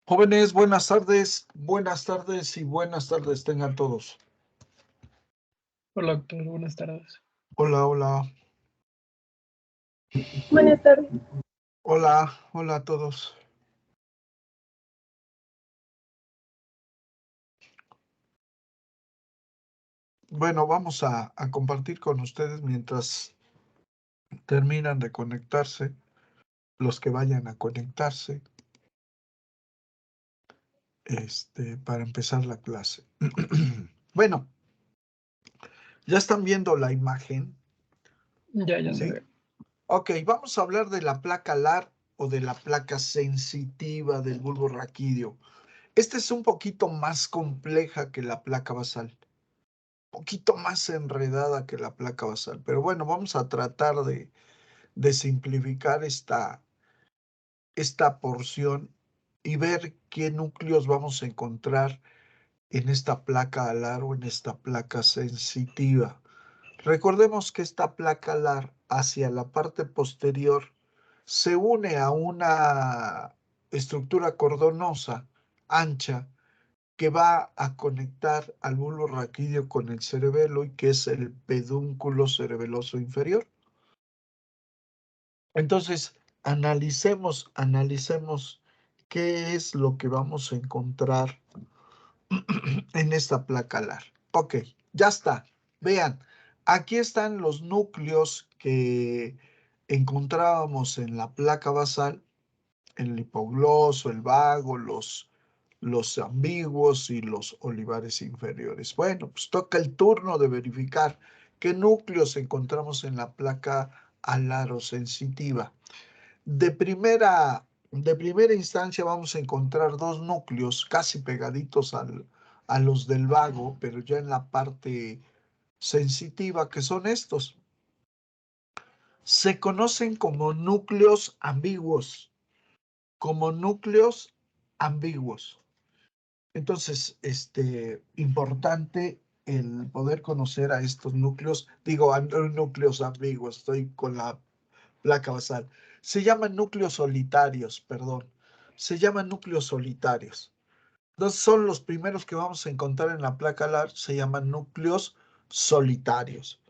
Jóvenes, buenas tardes y buenas tardes tengan todos. Hola, doctor, buenas tardes. Hola, hola, Buenas tardes. hola a todos. Bueno, vamos a compartir con ustedes mientras terminan de conectarse, los que vayan a conectarse, para empezar la clase. Bueno, ya están viendo la imagen, Ya se ¿sí? ve. Ok, vamos a hablar de la placa LAR o de la placa sensitiva del bulbo raquídeo. Esta es un poquito más compleja que la placa basal, un poquito más enredada que la placa basal, pero bueno, vamos a tratar de simplificar esta porción y ver qué núcleos vamos a encontrar en esta placa alar o en esta placa sensitiva. Recordemos que esta placa alar hacia la parte posterior se une a una estructura cordonosa ancha que va a conectar al bulbo raquídeo con el cerebelo y que es el pedúnculo cerebeloso inferior. Entonces, analicemos qué es lo que vamos a encontrar en esta placa alar. Ok, ya está. Vean, aquí están los núcleos que encontrábamos en la placa basal, el hipogloso, el vago, los ambiguos y los olivares inferiores. Bueno, pues toca el turno de verificar qué núcleos encontramos en la placa alarosensitiva. De primera instancia vamos a encontrar dos núcleos casi pegaditos a los del vago, pero ya en la parte sensitiva, que son estos. Se conocen como núcleos ambiguos, Entonces, importante el poder conocer a estos núcleos, digo, núcleos ambiguos, estoy con la placa basal. Se llaman núcleos solitarios, perdón. Se llaman núcleos solitarios. Entonces, son los primeros que vamos a encontrar en la placa alar, se llaman núcleos solitarios.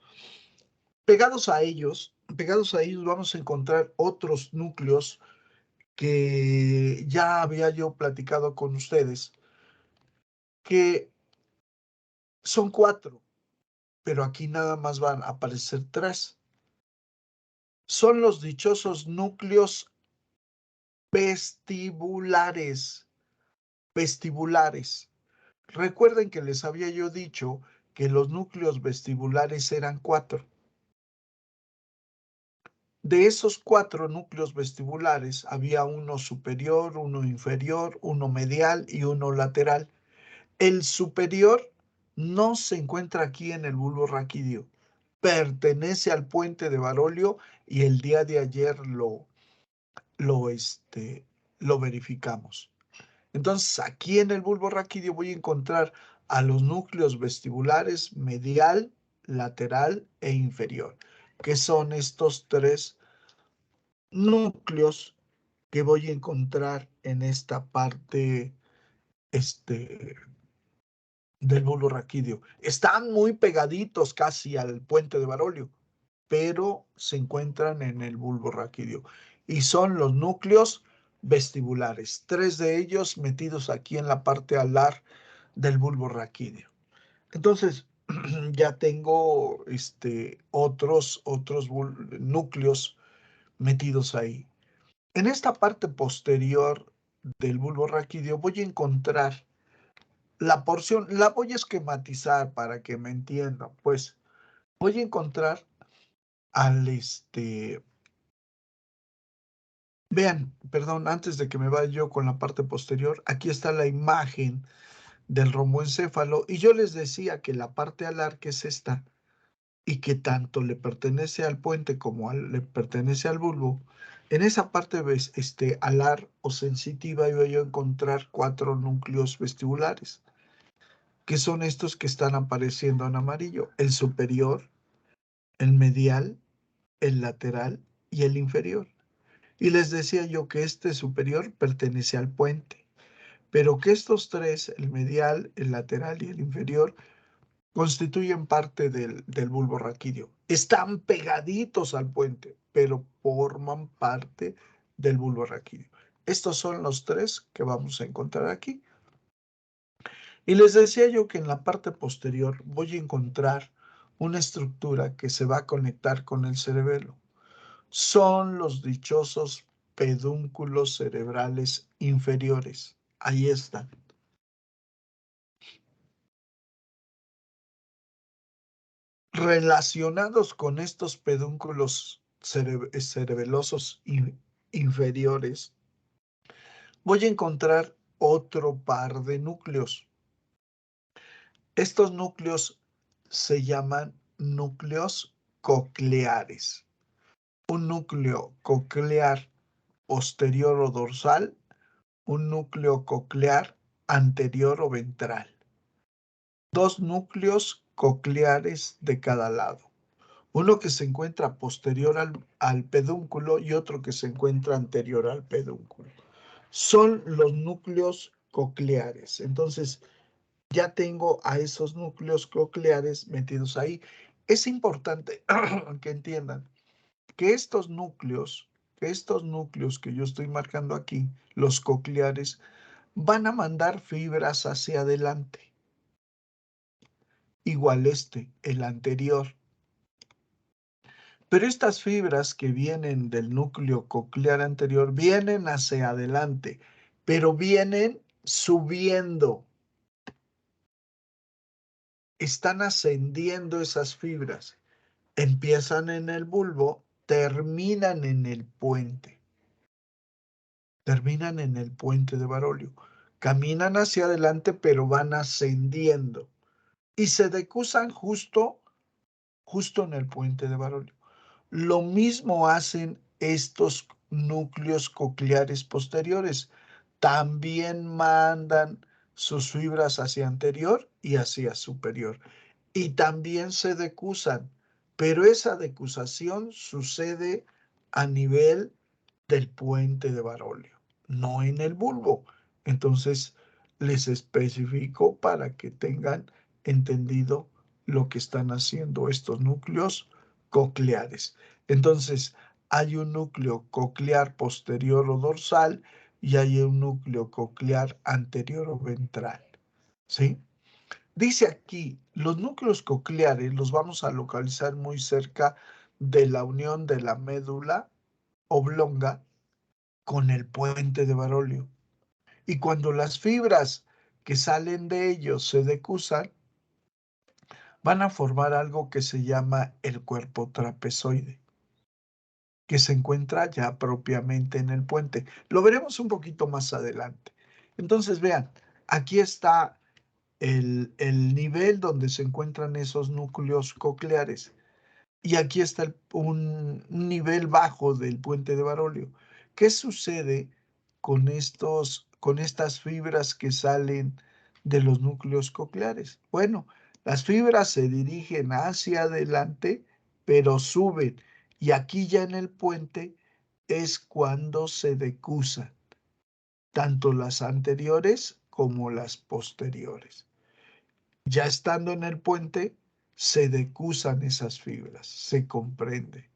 Pegados a ellos vamos a encontrar otros núcleos que ya había yo platicado con ustedes, que son 4, pero aquí nada más van a aparecer 3. Son los dichosos núcleos vestibulares. Recuerden que les había yo dicho que los núcleos vestibulares eran 4. De esos 4 núcleos vestibulares había uno superior, uno inferior, uno medial y uno lateral. El superior no se encuentra aquí en el bulbo raquídeo. Pertenece al puente de Barolio y el día de ayer lo verificamos. Entonces, aquí en el bulbo raquídeo voy a encontrar a los núcleos vestibulares medial, lateral e inferior, que son estos 3 núcleos que voy a encontrar en esta parte del bulbo raquídeo. Están muy pegaditos casi al puente de Barolio, pero se encuentran en el bulbo raquídeo y son los núcleos vestibulares, 3 de ellos metidos aquí en la parte alar del bulbo raquídeo. Entonces, ya tengo otros núcleos metidos ahí. En esta parte posterior del bulbo raquídeo voy a encontrar la porción, la voy a esquematizar para que me entiendan, pues voy a encontrar al vean, perdón, antes de que me vaya yo con la parte posterior, aquí está la imagen del romboencéfalo y yo les decía que la parte alar, que es esta, y que tanto le pertenece al puente como le pertenece al bulbo, en esa parte alar o sensitiva iba yo a encontrar 4 núcleos vestibulares, que son estos que están apareciendo en amarillo: el superior, el medial, el lateral y el inferior. Y les decía yo que este superior pertenece al puente. pero que estos tres, el medial, el lateral y el inferior, constituyen parte del bulbo raquídeo. Están pegaditos al puente, pero forman parte del bulbo raquídeo. Estos son los tres que vamos a encontrar aquí. Y les decía yo que en la parte posterior voy a encontrar una estructura que se va a conectar con el cerebelo. Son los dichosos pedúnculos cerebrales inferiores. Ahí están. Relacionados con estos pedúnculos cerebelosos inferiores, voy a encontrar otro par de núcleos. Estos núcleos se llaman núcleos cocleares. Un núcleo coclear posterior o dorsal, un núcleo coclear anterior o ventral. Dos núcleos cocleares de cada lado. Uno que se encuentra posterior al pedúnculo y otro que se encuentra anterior al pedúnculo. Son los núcleos cocleares. Entonces, ya tengo a esos núcleos cocleares metidos ahí. Es importante que entiendan que estos núcleos que yo estoy marcando aquí, los cocleares, van a mandar fibras hacia adelante. Igual el anterior. Pero estas fibras que vienen del núcleo coclear anterior vienen hacia adelante, pero vienen subiendo. Están ascendiendo esas fibras. Empiezan en el bulbo, terminan en el puente. Terminan en el puente de Barolio. Caminan hacia adelante, pero van ascendiendo. Y se decusan justo en el puente de Barolio. Lo mismo hacen estos núcleos cocleares posteriores. También mandan sus fibras hacia anterior y hacia superior. Y también se decusan, pero esa decusación sucede a nivel del puente de Barolio, no en el bulbo. Entonces, les especifico para que tengan entendido lo que están haciendo estos núcleos cocleares. Entonces, hay un núcleo coclear posterior o dorsal y hay un núcleo coclear anterior o ventral. ¿Sí? Dice aquí, los núcleos cocleares los vamos a localizar muy cerca de la unión de la médula oblonga con el puente de Barolio. Y cuando las fibras que salen de ellos se decusan, van a formar algo que se llama el cuerpo trapezoide, que se encuentra ya propiamente en el puente. Lo veremos un poquito más adelante. Entonces, vean, aquí está el nivel donde se encuentran esos núcleos cocleares. Y aquí está un nivel bajo del puente de Barolio. ¿Qué sucede con estas fibras que salen de los núcleos cocleares? Bueno, las fibras se dirigen hacia adelante, pero suben. Y aquí ya en el puente es cuando se decusan, tanto las anteriores como las posteriores. Ya estando en el puente, se decusan esas fibras, se comprende.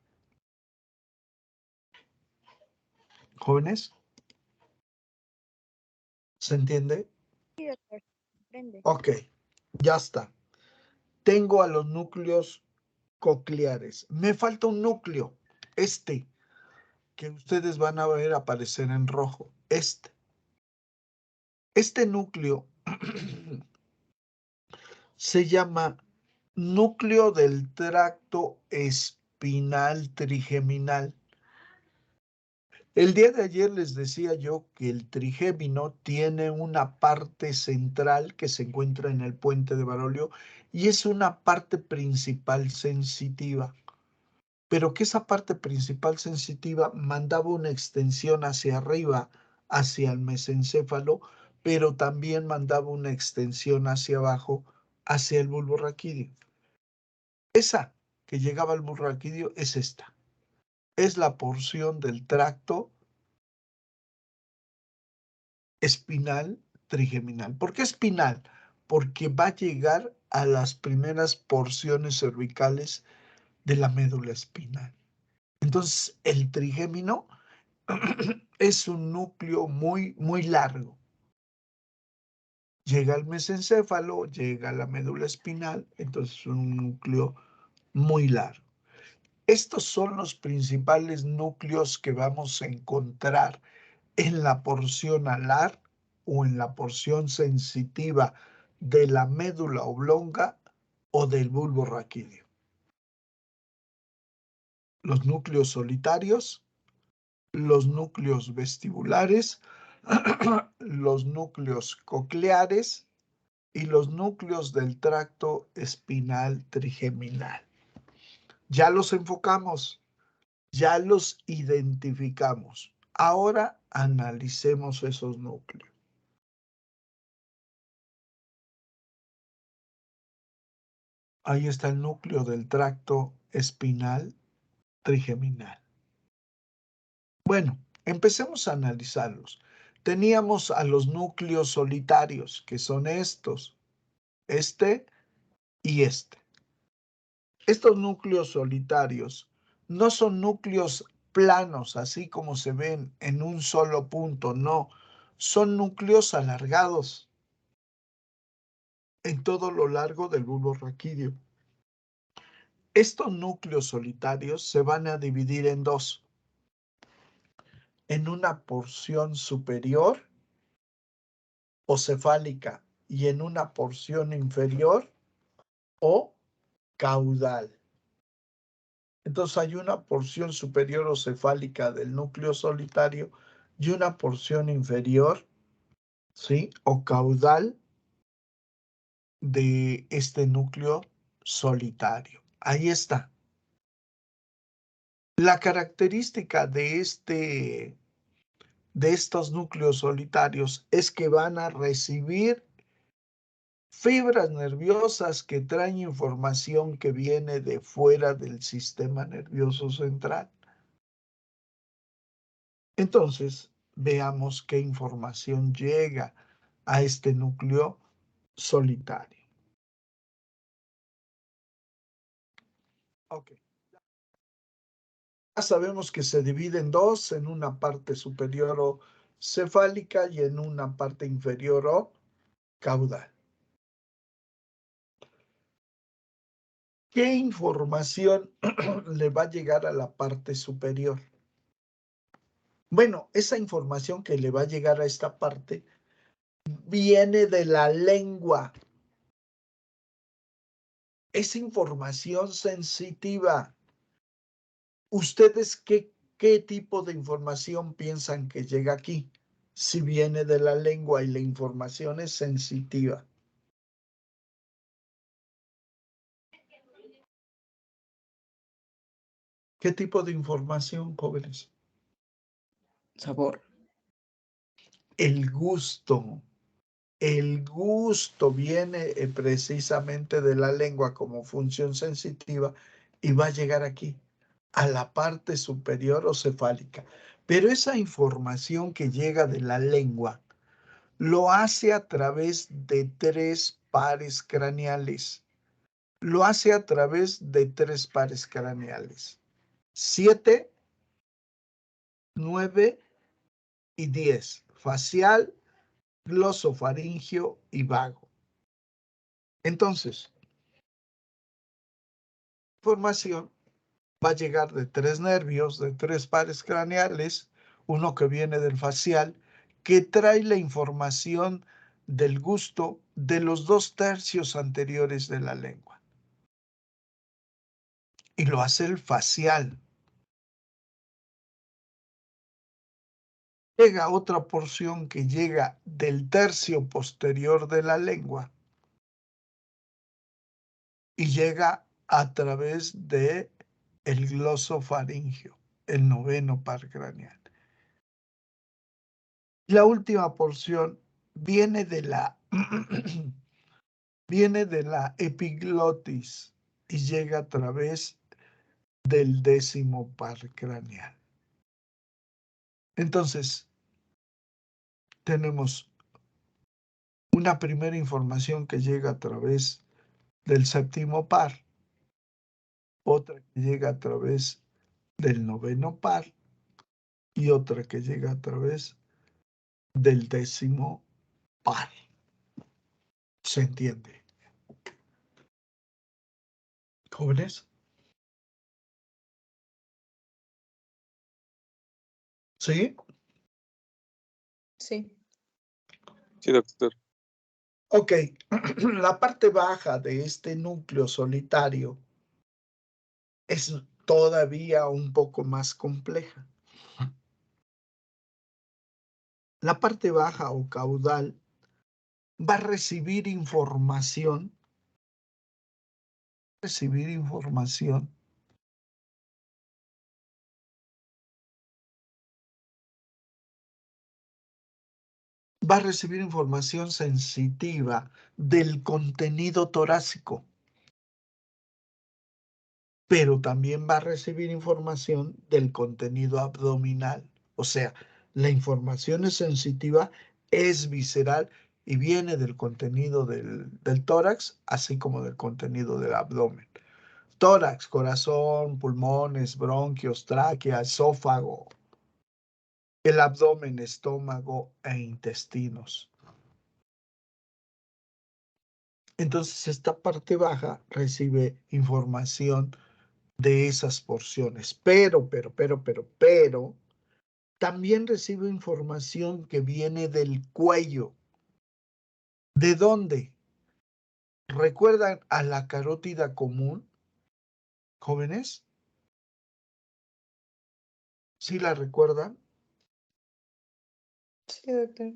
¿Jóvenes? ¿Se entiende? Sí, doctor, comprende. Ok, ya está. Tengo a los núcleos cocleares. Me falta un núcleo, que ustedes van a ver aparecer en rojo. Este núcleo se llama núcleo del tracto espinal trigeminal. El día de ayer les decía yo que el trigémino tiene una parte central que se encuentra en el puente de Barolio y es una parte principal sensitiva, pero que esa parte principal sensitiva mandaba una extensión hacia arriba, hacia el mesencéfalo, pero también mandaba una extensión hacia abajo, hacia el bulbo raquídeo. Esa que llegaba al bulbo raquídeo es esta. Es la porción del tracto espinal trigeminal. ¿Por qué espinal? Porque va a llegar a las primeras porciones cervicales de la médula espinal. Entonces, el trigémino es un núcleo muy, muy largo. Llega al mesencéfalo, llega a la médula espinal, entonces es un núcleo muy largo. Estos son los principales núcleos que vamos a encontrar en la porción alar o en la porción sensitiva de la médula oblonga o del bulbo raquídeo. Los núcleos solitarios, los núcleos vestibulares, los núcleos cocleares y los núcleos del tracto espinal trigeminal. Ya los enfocamos, ya los identificamos. Ahora analicemos esos núcleos. Ahí está el núcleo del tracto espinal trigeminal. Bueno, empecemos a analizarlos. Teníamos a los núcleos solitarios, que son estos, este y este. Estos núcleos solitarios no son núcleos planos, así como se ven en un solo punto, no. Son núcleos alargados en todo lo largo del bulbo raquídeo. Estos núcleos solitarios se van a dividir en dos. En una porción superior o cefálica y en una porción inferior o caudal. Entonces hay una porción superior o cefálica del núcleo solitario y una porción inferior, ¿sí? O caudal de este núcleo solitario. Ahí está. La característica de estos núcleos solitarios es que van a recibir fibras nerviosas que traen información que viene de fuera del sistema nervioso central. Entonces, veamos qué información llega a este núcleo solitario. Ok. Ya sabemos que se divide en dos, en una parte superior o cefálica y en una parte inferior o caudal. ¿Qué información le va a llegar a la parte superior? Bueno, esa información que le va a llegar a esta parte viene de la lengua. Es información sensitiva. ¿Ustedes qué tipo de información piensan que llega aquí? Si viene de la lengua y la información es sensitiva. ¿Qué tipo de información, jóvenes? Sabor. El gusto. El gusto viene precisamente de la lengua como función sensitiva y va a llegar aquí, a la parte superior o cefálica. Pero esa información que llega de la lengua lo hace a través de tres pares craneales. Lo hace a través de tres pares craneales. 7, 9 y 10. Facial, glosofaringio y vago. Entonces, información va a llegar de tres nervios, de tres pares craneales, uno que viene del facial, que trae la información del gusto de los 2/3 anteriores de la lengua. Y lo hace el facial. Llega otra porción que llega del tercio posterior de la lengua y llega a través de el glosofaringio, el noveno par craneal. La última porción viene de la viene de la epiglotis y llega a través del décimo par craneal. Entonces, tenemos una primera información que llega a través del séptimo par, otra que llega a través del noveno par y otra que llega a través del décimo par. ¿Se entiende? ¿Jóvenes? ¿Sí? Sí. Sí, doctor. Ok, la parte baja de este núcleo solitario es todavía un poco más compleja. La parte baja o caudal va a recibir información, va a recibir información sensitiva del contenido torácico, pero también va a recibir información del contenido abdominal. O sea, la información es sensitiva, es visceral y viene del contenido del tórax, así como del contenido del abdomen. Tórax, corazón, pulmones, bronquios, tráquea, esófago, el abdomen, estómago e intestinos. Entonces, esta parte baja recibe información de esas porciones, pero, también recibe información que viene del cuello. ¿De dónde? ¿Recuerdan a la carótida común, jóvenes? ¿Sí la recuerdan? Sí, doctor.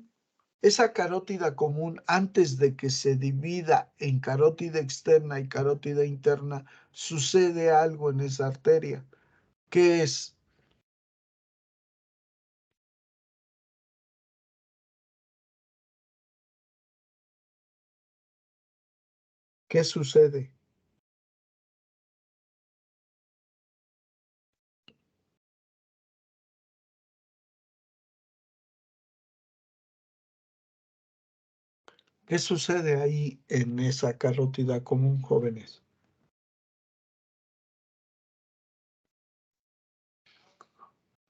Esa carótida común, antes de que se divida en carótida externa y carótida interna, sucede algo en esa arteria. ¿Qué es? ¿Qué sucede? ¿Qué sucede ahí en esa carótida común, jóvenes?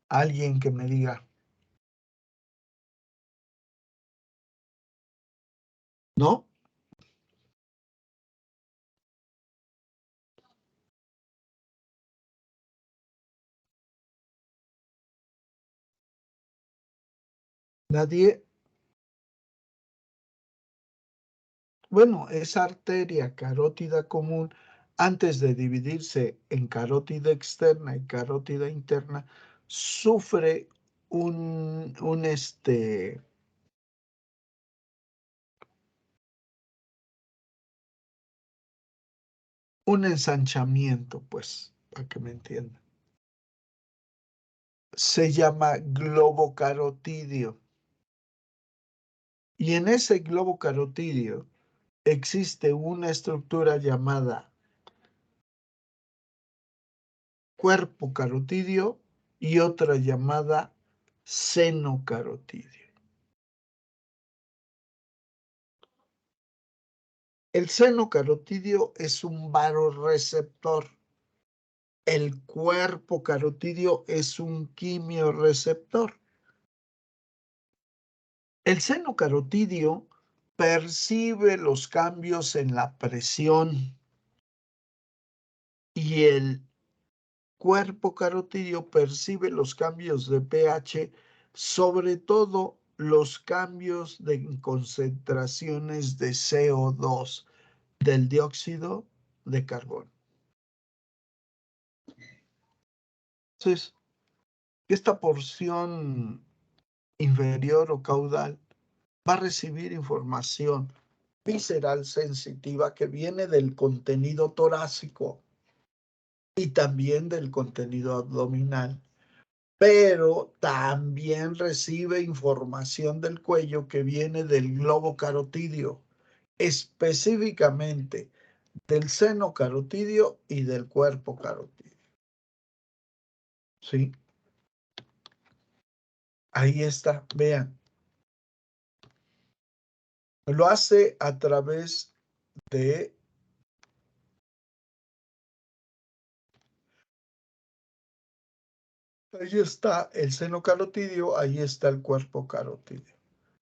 Alguien que me diga. ¿No? Nadie. Bueno, esa arteria carótida común, antes de dividirse en carótida externa y carótida interna, sufre un ensanchamiento, pues, para que me entiendan. Se llama globo carotidio. Y en ese globo carotidio existe una estructura llamada cuerpo carotidio y otra llamada seno carotidio. El seno carotidio es un vasoreceptor. El cuerpo carotidio es un quimiorreceptor. El seno carotidio percibe los cambios en la presión y el cuerpo carotidio percibe los cambios de pH, sobre todo los cambios de concentraciones de CO2, del dióxido de carbono. Entonces, esta porción inferior o caudal va a recibir información visceral sensitiva que viene del contenido torácico y también del contenido abdominal, pero también recibe información del cuello que viene del globo carotidio, específicamente del seno carotidio y del cuerpo carotidio. ¿Sí? Ahí está, vean. Lo hace a través de ahí está el seno carotidio, ahí está el cuerpo carotidio.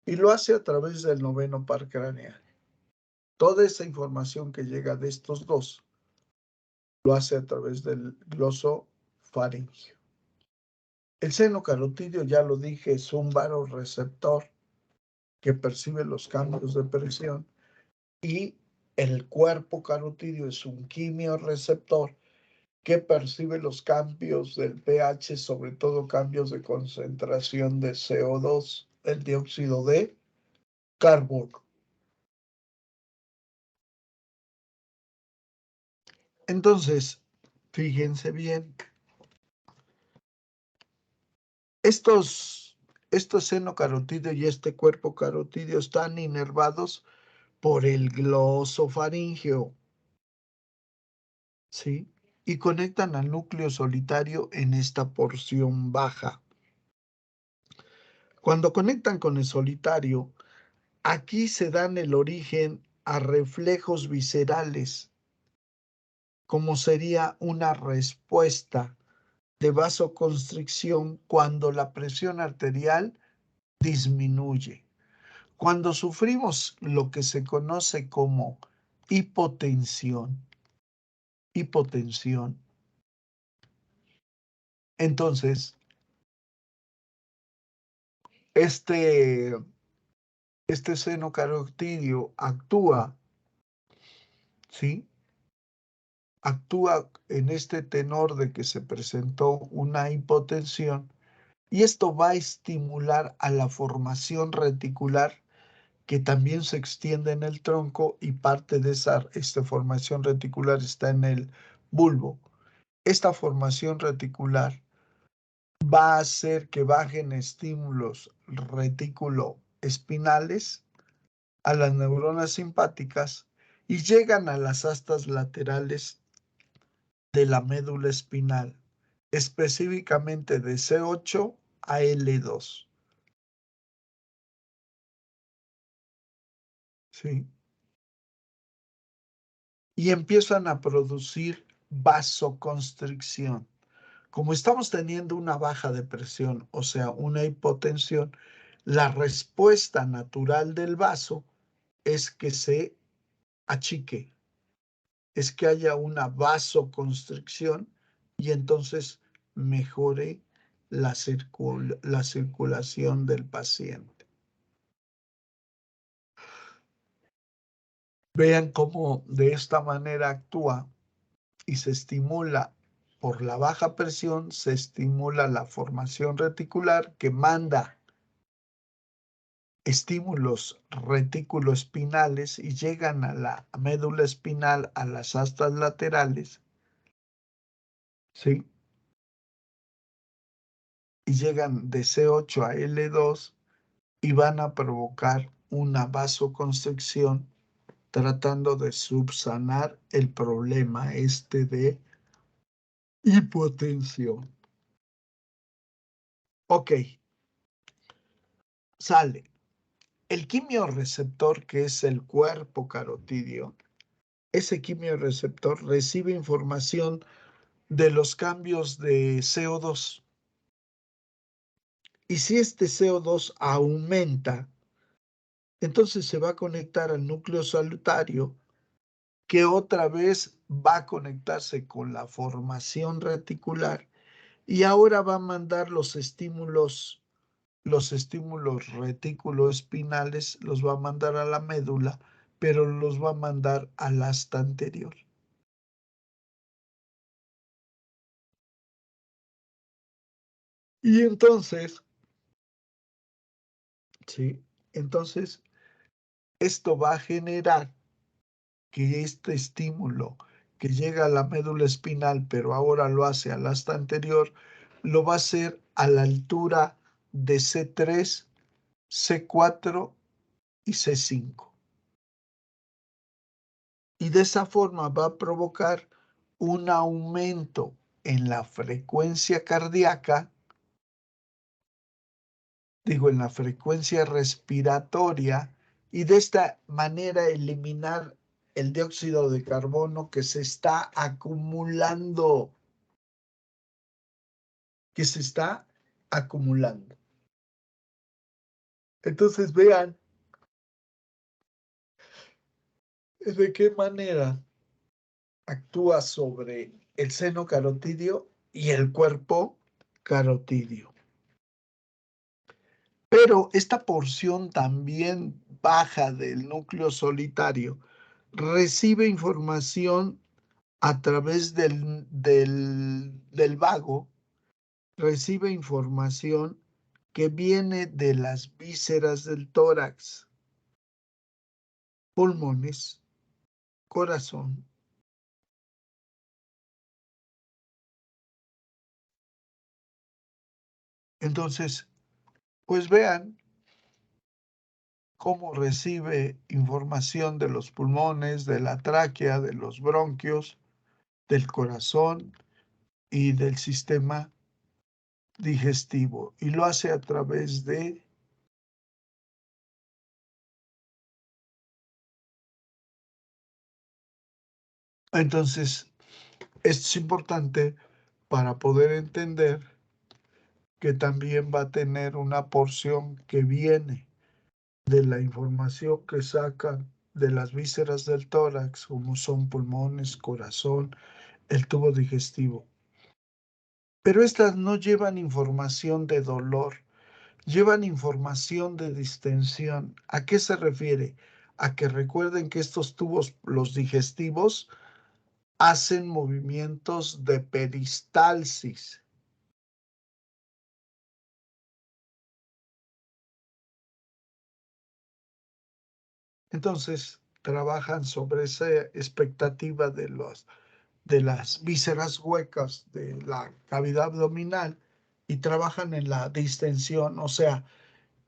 Y lo hace a través del noveno par craneal. Toda esa información que llega de estos dos lo hace a través del glosofaringio. El seno carotidio, ya lo dije, es un varoreceptor que percibe los cambios de presión y el cuerpo carotidio es un quimioreceptor que percibe los cambios del pH, sobre todo cambios de concentración de CO2, el dióxido de carbono. Entonces, fíjense bien, estos seno carotidio y este cuerpo carotidio están inervados por el glosofaringio, ¿sí? Y conectan al núcleo solitario en esta porción baja. Cuando conectan con el solitario, aquí se dan el origen a reflejos viscerales, como sería una respuesta de vasoconstricción cuando la presión arterial disminuye. Cuando sufrimos lo que se conoce como hipotensión, entonces este seno carotidio actúa, ¿sí? Actúa en este tenor de que se presentó una hipotensión y esto va a estimular a la formación reticular que también se extiende en el tronco y parte de esta formación reticular está en el bulbo. Esta formación reticular va a hacer que bajen estímulos retículo-espinales a las neuronas simpáticas y llegan a las astas laterales de la médula espinal, específicamente de C8 a L2. ¿Sí? Y empiezan a producir vasoconstricción. Como estamos teniendo una baja de presión, o sea, una hipotensión, la respuesta natural del vaso es que se achique, es que haya una vasoconstricción y entonces mejore la circulación del paciente. Vean cómo de esta manera actúa y se estimula por la baja presión, se estimula la formación reticular que manda estímulos retículoespinales y llegan a la médula espinal, a las astas laterales, ¿sí? Y llegan de C8 a L2 y van a provocar una vasoconstricción tratando de subsanar el problema este de hipotensión. Ok, sale. El quimioreceptor, que es el cuerpo carotidio, ese quimioreceptor recibe información de los cambios de CO2. Y si este CO2 aumenta, entonces se va a conectar al núcleo solitario, que otra vez va a conectarse con la formación reticular y ahora va a mandar los estímulos retículoespinales, los va a mandar a la médula, pero los va a mandar al asta anterior. Y entonces, ¿sí? Entonces, esto va a generar que este estímulo que llega a la médula espinal, pero ahora lo hace al asta anterior, lo va a hacer a la altura de C3, C4 y C5. Y de esa forma va a provocar un aumento en la frecuencia cardíaca, en la frecuencia respiratoria y de esta manera eliminar el dióxido de carbono que se está acumulando, Entonces vean de qué manera actúa sobre el seno carotidio y el cuerpo carotidio. Pero esta porción también baja del núcleo solitario recibe información a través del vago, recibe información que viene de las vísceras del tórax, pulmones, corazón. Entonces, pues vean cómo recibe información de los pulmones, de la tráquea, de los bronquios, del corazón y del sistema digestivo. Y lo hace a través de Entonces, esto es importante para poder entender que también va a tener una porción que viene de la información que sacan de las vísceras del tórax, como son pulmones, corazón, el tubo digestivo. Pero estas no llevan información de dolor, llevan información de distensión. ¿A qué se refiere? A que recuerden que estos tubos, los digestivos, hacen movimientos de peristalsis. Entonces, trabajan sobre esa expectativa de las vísceras huecas de la cavidad abdominal y trabajan en la distensión, o sea,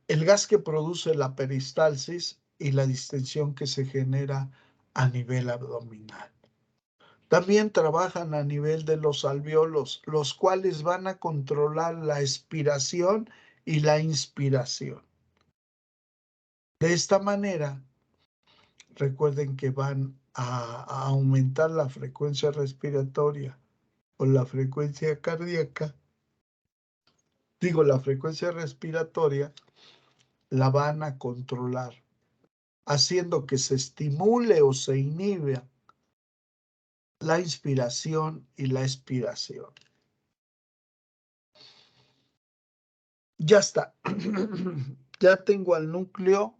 el gas que produce la peristalsis y la distensión que se genera a nivel abdominal. También trabajan a nivel de los alvéolos, los cuales van a controlar la expiración y la inspiración. De esta manera, recuerden que van a aumentar la frecuencia respiratoria o la frecuencia cardíaca. La frecuencia respiratoria la van a controlar, haciendo que se estimule o se inhiba la inspiración y la expiración. Ya está. Ya tengo al núcleo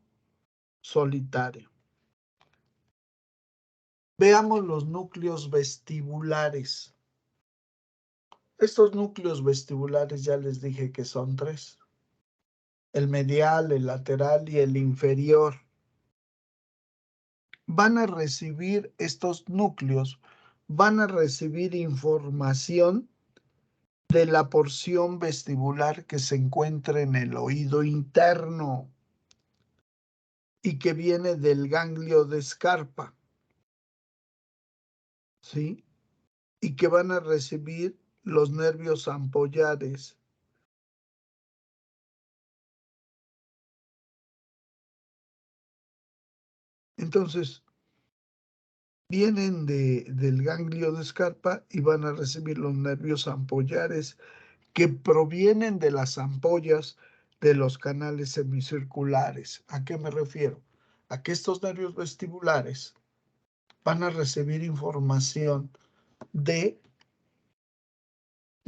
solitario. Veamos los núcleos vestibulares. Estos núcleos vestibulares ya les dije que son 3. El medial, el lateral y el inferior. Van a recibir estos núcleos, van a recibir información de la porción vestibular que se encuentra en el oído interno y que viene del ganglio de Scarpa, ¿sí? Y que van a recibir los nervios ampollares. Entonces, vienen del ganglio de Scarpa y van a recibir los nervios ampollares que provienen de las ampollas de los canales semicirculares. ¿A qué me refiero? A que estos nervios vestibulares van a recibir información de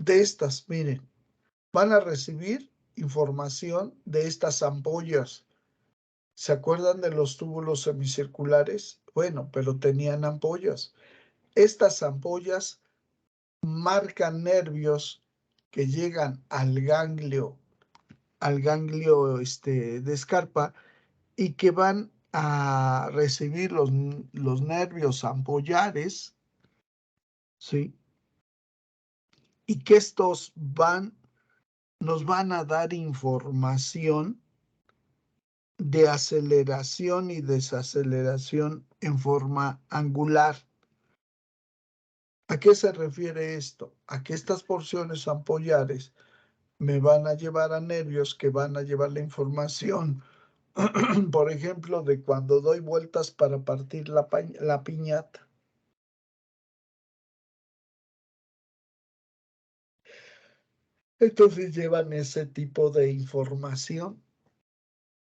estas, miren, van a recibir información de estas ampollas. ¿Se acuerdan de los túbulos semicirculares? Bueno, pero tenían ampollas. Estas ampollas marcan nervios que llegan al ganglio de Scarpa y que van a recibir los nervios ampollares, ¿sí? Y que estos nos van a dar información de aceleración y desaceleración en forma angular. ¿A qué se refiere esto? A que estas porciones ampollares me van a llevar a nervios que van a llevar la información por ejemplo, de cuando doy vueltas para partir la piñata. Entonces llevan ese tipo de información.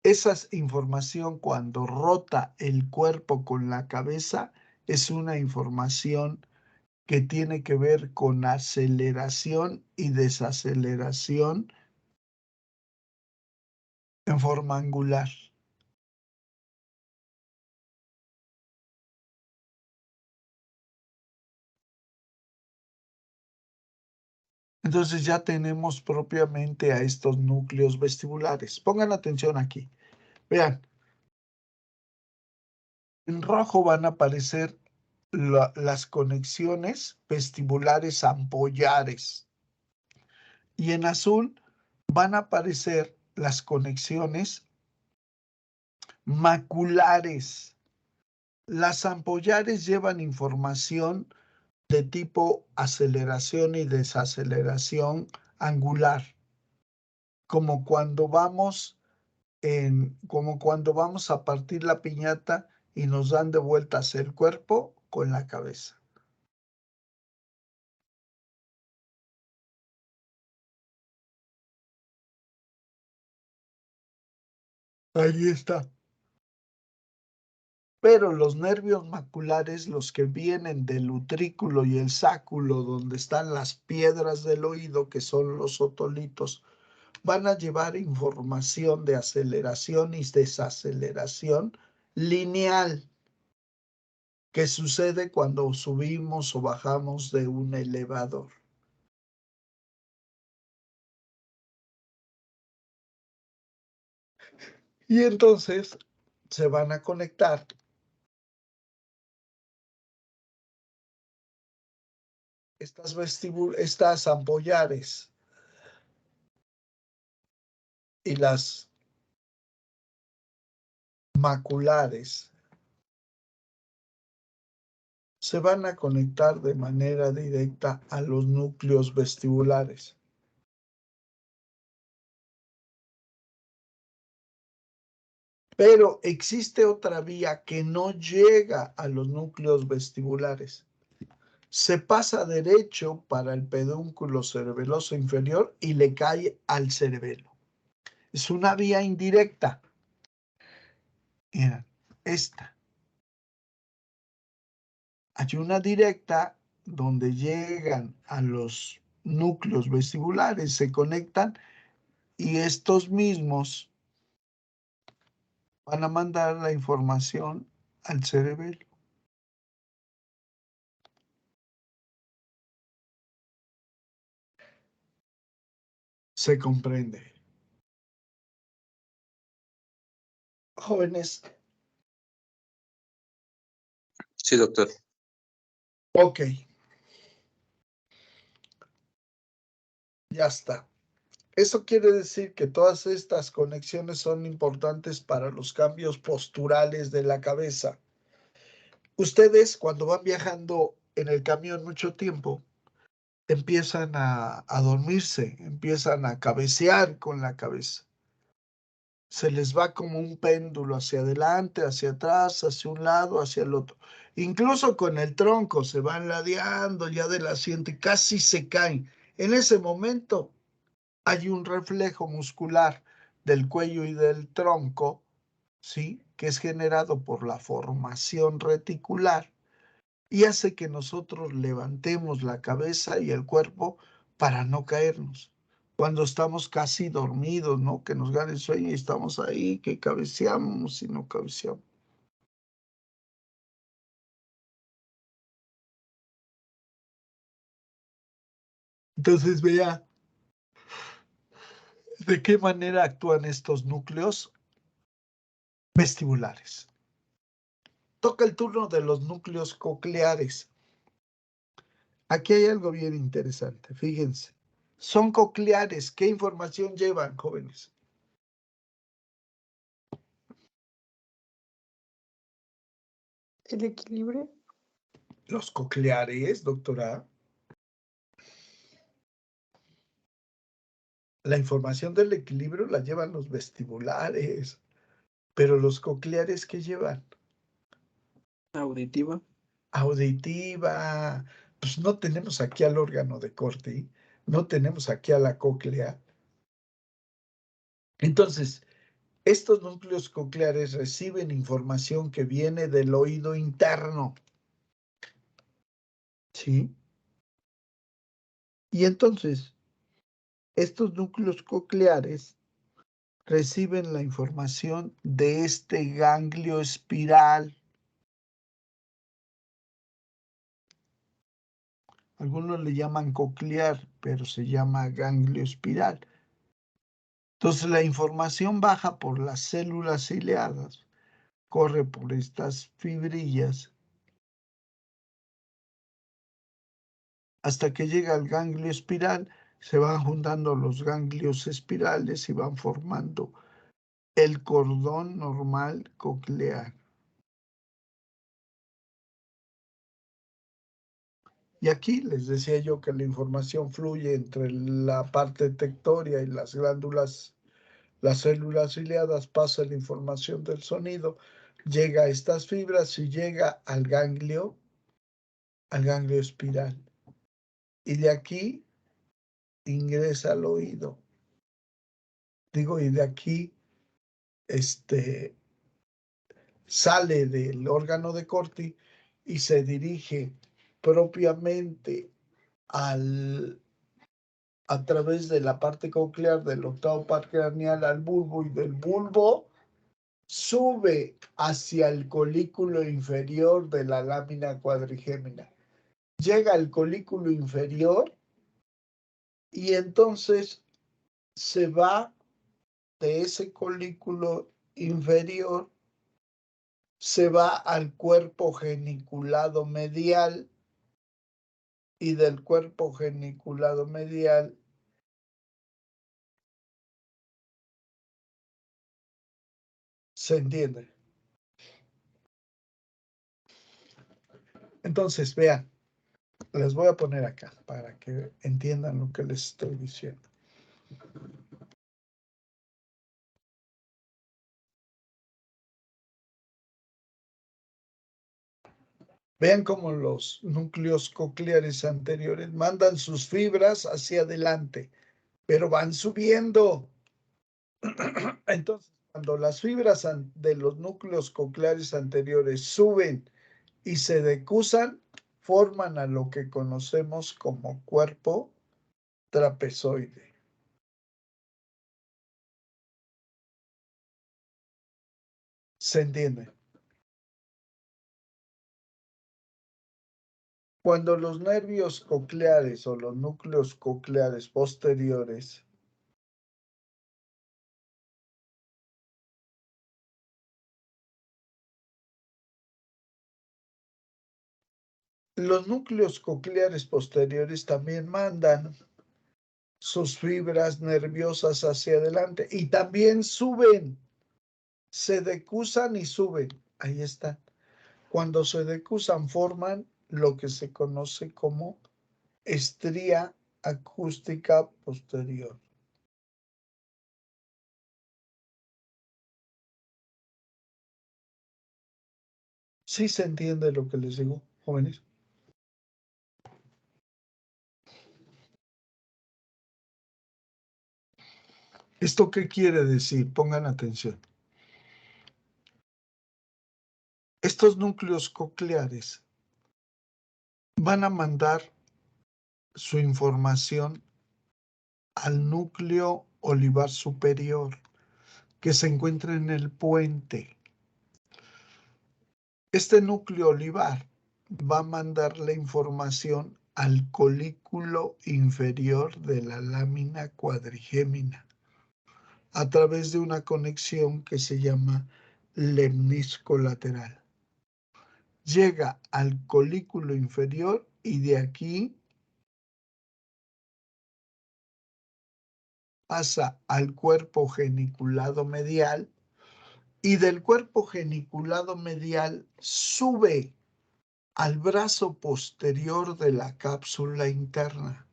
Esa información cuando rota el cuerpo con la cabeza es una información que tiene que ver con aceleración y desaceleración en forma angular. Entonces ya tenemos propiamente a estos núcleos vestibulares. Pongan atención aquí. Vean, en rojo van a aparecer las conexiones vestibulares ampollares y en azul van a aparecer las conexiones maculares. Las ampollares llevan información de tipo aceleración y desaceleración angular, como cuando vamos a partir la piñata y nos dan de vueltas el cuerpo con la cabeza. Ahí está. Pero los nervios maculares, los que vienen del utrículo y el sáculo, donde están las piedras del oído, que son los otolitos, van a llevar información de aceleración y desaceleración lineal, que sucede cuando subimos o bajamos de un elevador. Y entonces se van a conectar estas ampollares y las maculares se van a conectar de manera directa a los núcleos vestibulares. Pero existe otra vía que no llega a los núcleos vestibulares. Se pasa derecho para el pedúnculo cerebeloso inferior y le cae al cerebelo. Es una vía indirecta. Mira, esta. Hay una directa donde llegan a los núcleos vestibulares, se conectan y estos mismos van a mandar la información al cerebelo. Se comprende. Jóvenes. Sí, doctor. Ok. Ya está. Eso quiere decir que todas estas conexiones son importantes para los cambios posturales de la cabeza. Ustedes, cuando van viajando en el camión mucho tiempo, empiezan a dormirse, empiezan a cabecear con la cabeza. Se les va como un péndulo hacia adelante, hacia atrás, hacia un lado, hacia el otro. Incluso con el tronco se van ladeando ya del asiento y casi se caen. En ese momento hay un reflejo muscular del cuello y del tronco, ¿sí? Que es generado por la formación reticular y hace que nosotros levantemos la cabeza y el cuerpo para no caernos. Cuando estamos casi dormidos, ¿no? Que nos gane el sueño y estamos ahí, que cabeceamos y no cabeceamos. Entonces, vea de qué manera actúan estos núcleos vestibulares. Toca el turno de los núcleos cocleares. Aquí hay algo bien interesante, fíjense. Son cocleares. ¿Qué información llevan, jóvenes? El equilibrio. Los cocleares, doctora. La información del equilibrio la llevan los vestibulares. Pero los cocleares, ¿qué llevan? Auditiva. Auditiva. Pues no tenemos aquí al órgano de Corti, no tenemos aquí a la cóclea. Entonces, estos núcleos cocleares reciben información que viene del oído interno. ¿Sí? Y entonces, estos núcleos cocleares reciben la información de este ganglio espiral. Algunos le llaman coclear, pero se llama ganglio espiral. Entonces la información baja por las células ciliadas, corre por estas fibrillas, hasta que llega al ganglio espiral, se van juntando los ganglios espirales y van formando el cordón normal coclear. Y aquí les decía yo que la información fluye entre la parte tectoria y las glándulas, las células ciliadas, pasa la información del sonido, llega a estas fibras y llega al ganglio espiral. Y de aquí ingresa al oído. Digo, y de aquí sale del órgano de Corti y se dirige propiamente a través de la parte coclear del octavo par craneal al bulbo, y del bulbo sube hacia el colículo inferior de la lámina cuadrigémina. Llega al colículo inferior y entonces se va de ese colículo inferior, se va al cuerpo geniculado medial, y del cuerpo geniculado medial se entiende. Entonces, vean, les voy a poner acá para que entiendan lo que les estoy diciendo. Vean cómo los núcleos cocleares anteriores mandan sus fibras hacia adelante, pero van subiendo. Entonces, cuando las fibras de los núcleos cocleares anteriores suben y se decusan, forman a lo que conocemos como cuerpo trapezoide. ¿Se entiende? Cuando los nervios cocleares o los núcleos cocleares posteriores los núcleos cocleares posteriores también mandan sus fibras nerviosas hacia adelante y también suben, se decusan y suben. Ahí está. Cuando se decusan forman lo que se conoce como estría acústica posterior. ¿Sí se entiende lo que les digo, jóvenes? ¿Esto qué quiere decir? Pongan atención. Estos núcleos cocleares van a mandar su información al núcleo olivar superior, que se encuentra en el puente. Este núcleo olivar va a mandar la información al colículo inferior de la lámina cuadrigémina a través de una conexión que se llama lemnisco lateral. Llega al colículo inferior y de aquí pasa al cuerpo geniculado medial, y del cuerpo geniculado medial sube al brazo posterior de la cápsula interna.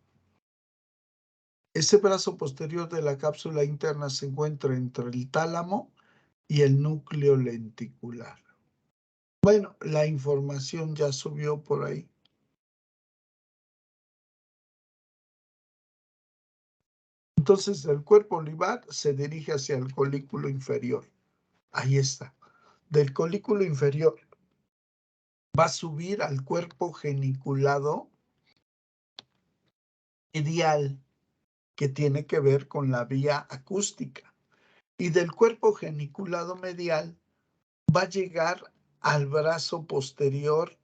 Ese brazo posterior de la cápsula interna se encuentra entre el tálamo y el núcleo lenticular. Bueno, la información ya subió por ahí. Entonces, el cuerpo olivar se dirige hacia el colículo inferior. Ahí está. Del colículo inferior va a subir al cuerpo geniculado medial, que tiene que ver con la vía acústica. Y del cuerpo geniculado medial va a llegar al brazo posterior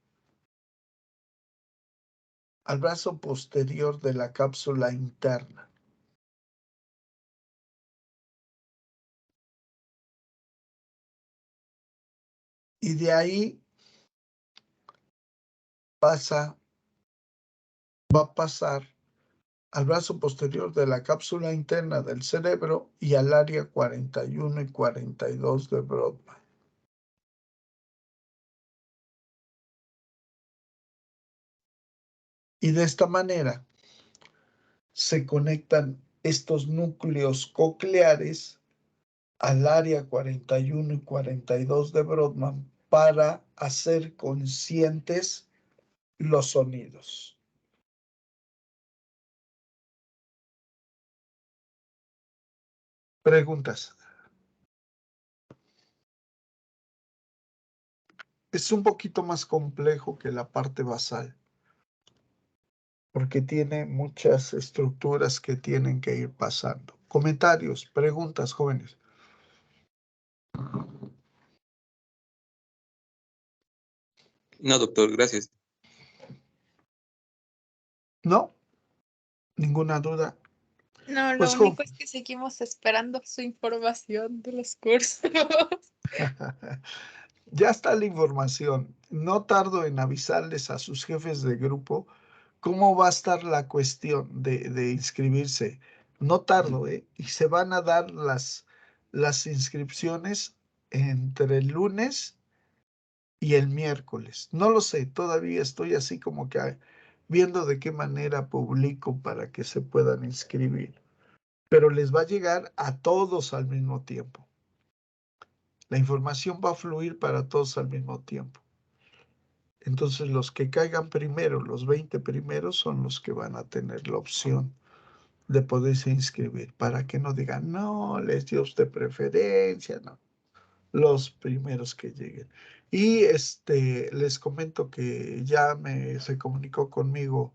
de la cápsula interna. Y de ahí va a pasar al brazo posterior de la cápsula interna del cerebro y al área 41 y 42 de Brodmann. Y de esta manera se conectan estos núcleos cocleares al área 41 y 42 de Brodmann para hacer conscientes los sonidos. Preguntas. Es un poquito más complejo que la parte basal, porque tiene muchas estructuras que tienen que ir pasando. Comentarios, preguntas, jóvenes. No, doctor, gracias. ¿No? ¿Ninguna duda? No, lo Pues, único es que seguimos esperando su información de los cursos. ya está la información. No tardo en avisarles a sus jefes de grupo cómo va a estar la cuestión de inscribirse. No tardo, ¿eh? Y se van a dar las inscripciones entre el lunes y el miércoles. No lo sé, todavía estoy así como que viendo de qué manera publico para que se puedan inscribir. Pero les va a llegar a todos al mismo tiempo. La información va a fluir para todos al mismo tiempo. Entonces, los que caigan primero, los 20 primeros, son los que van a tener la opción de poderse inscribir, para que no digan, no, les dio usted preferencia, no. Los primeros que lleguen. Y les comento que ya se comunicó conmigo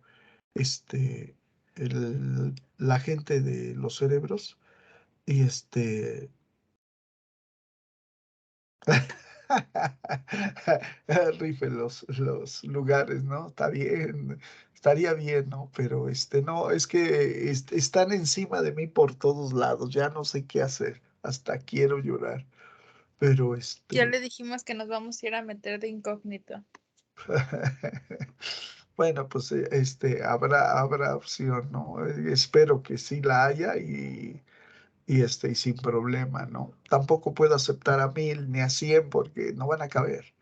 la gente de los cerebros y rife los lugares, ¿no? Está bien, estaría bien, ¿no? Pero no, es que están encima de mí por todos lados, ya no sé qué hacer, hasta quiero llorar, pero Ya le dijimos que nos vamos a ir a meter de incógnito. bueno, pues habrá opción, ¿no? Espero que sí la haya y sin problema, ¿no? Tampoco puedo aceptar a 1000 ni a 100 porque no van a caber.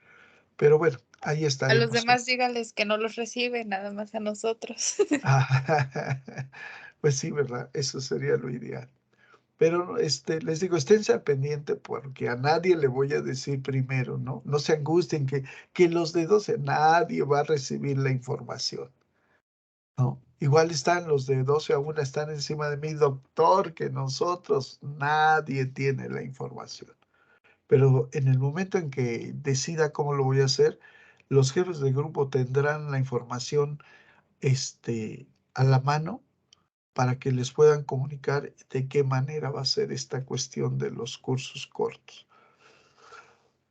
Pero bueno, ahí A estaremos. los demás dígales que no los reciben, nada más a nosotros. Pues sí, ¿verdad? Eso sería lo ideal. Pero les digo, esténse al pendiente porque a nadie le voy a decir primero, ¿no? No se angustien que los de 12, nadie va a recibir la información, ¿no? Igual están los de 12 a 1, están encima de mí, doctor, que nosotros, nadie tiene la información. Pero en el momento en que decida cómo lo voy a hacer, los jefes de grupo tendrán la información a la mano para que les puedan comunicar de qué manera va a ser esta cuestión de los cursos cortos.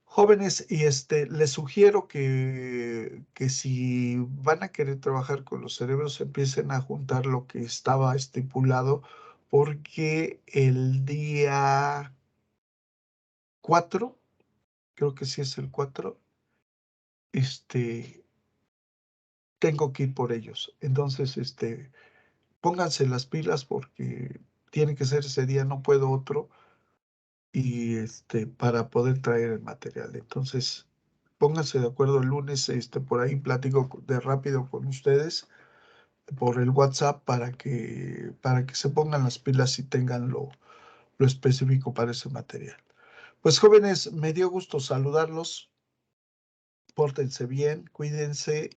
Jóvenes, y les sugiero que si van a querer trabajar con los cerebros, empiecen a juntar lo que estaba estipulado, porque el día 4, creo que sí es el 4, tengo que ir por ellos. Entonces, pónganse las pilas porque tiene que ser ese día, no puedo otro, y para poder traer el material. Entonces, pónganse de acuerdo el lunes, por ahí platico de rápido con ustedes por el WhatsApp para que se pongan las pilas y tengan lo específico para ese material. Pues jóvenes, me dio gusto saludarlos. Pórtense bien, cuídense